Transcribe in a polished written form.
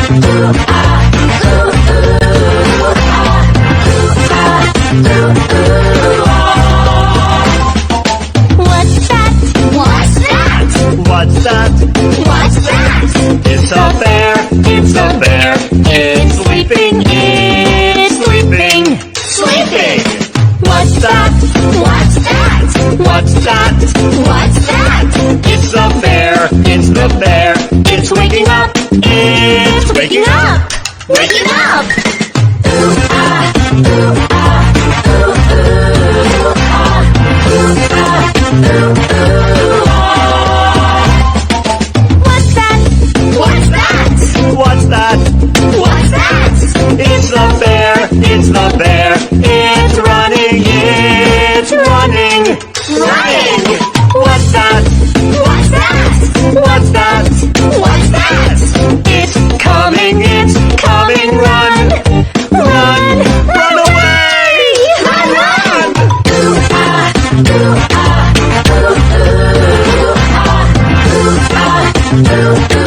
What's that? What's that? What's that? What's that? It's a bear. It's a bear. It's sleeping. It's sleeping. Sleeping. What's that? What's that? What's that? What's that? It's the bear. It's the bear. It's waking up. It's waking up. Waking up. What's that? What's that? What's that? What's that? It's the bear. It's the bear. It's running. It's running. Running. What's that? What's that? What's that? What's that? It's coming. It's coming. Run. Run. Run away. Run, run. Run.